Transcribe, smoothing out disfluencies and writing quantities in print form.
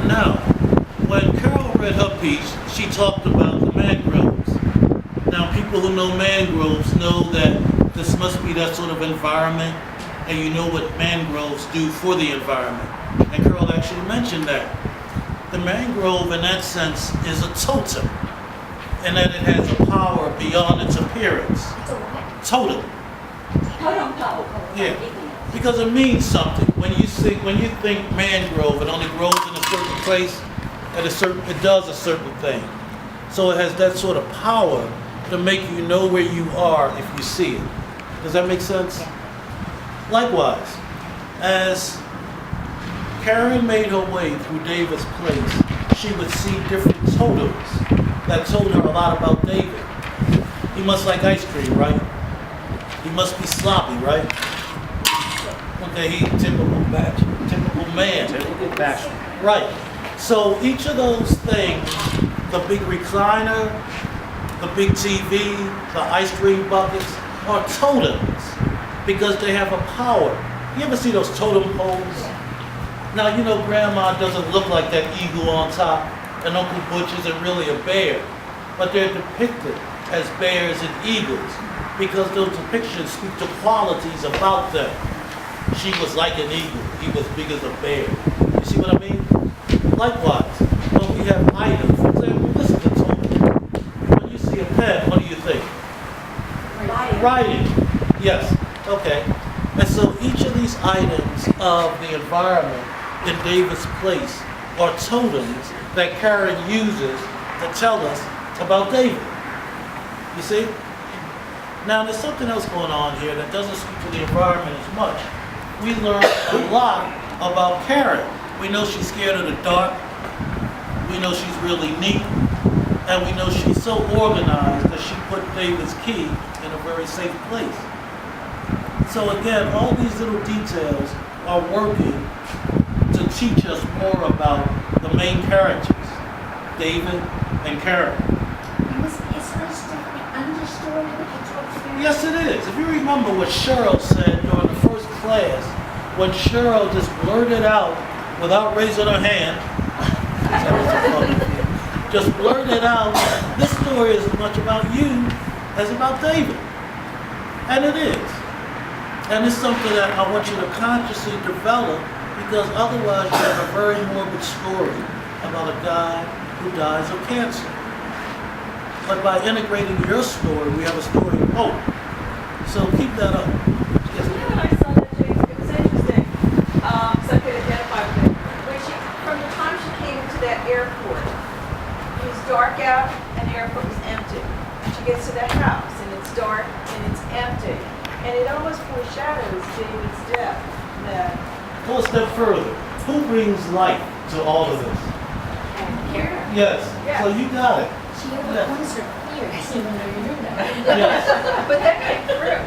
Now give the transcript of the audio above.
Now, when Carol read her piece, she talked about the mangroves. Now, people who know mangroves know that this must be that sort of environment, and you know what mangroves do for the environment. And Carol actually mentioned that. The mangrove, in that sense, is a totem, and that it has a power beyond its appearance. It's a what? Totem. Totem pole. Yeah, because it means something. When you think mangrove, it only grows in a certain place, and it does a certain thing. So it has that sort of power to make you know where you are if you see it. Does that make sense? Likewise, as Karen made her way through David's place, she would see different totems that told her a lot about David. He must like ice cream, right? He must be sloppy, right? Okay, he typical man. Typical bachelor. Right. So each of those things, the big recliner, the big TV, the ice cream buckets, are totems because they have a power. You ever see those totem poles? Now, you know Grandma doesn't look like that eagle on top, and Uncle Butch isn't really a bear, but they're depicted as bears and eagles because those depictions speak to qualities about them. She was like an eagle. He was big as a bear. You see what I mean? Likewise, when we have items, for example, this is a totem. When you see a pen, what do you think? Writing. Yes. Okay. And so each of these items of the environment in David's place are totems that Karen uses to tell us about David. You see? Now there's something else going on here that doesn't speak to the environment as much. We learn a lot about Karen. We know she's scared of the dark. We know she's really neat. And we know she's so organized that she put David's key in a very safe place. So again, all these little details are working to teach us more about the main characters, David and Karen. Is this the understory that you talked about? Yes, it is. If you remember what Cheryl said during the first class, when Cheryl just blurted out without raising her hand, just blurted out, this story is as much about you as about David. And it is. And it's something that I want you to consciously develop because otherwise you have a very morbid story about a guy who dies of cancer. But by integrating your story, we have a story of hope. So keep that up. Yes. You know, when I saw that, James, it was interesting, so I could identify with it. From the time she came to that airport, it was dark out and the airport was empty. And she gets to the house and it's dark and it's empty. And it almost foreshadows David's death. Go a step further. Who brings light to all of this? Karen. Yes. Yeah. So you got it. She overcomes her fear. I didn't even know you knew that. Yes. But that came through.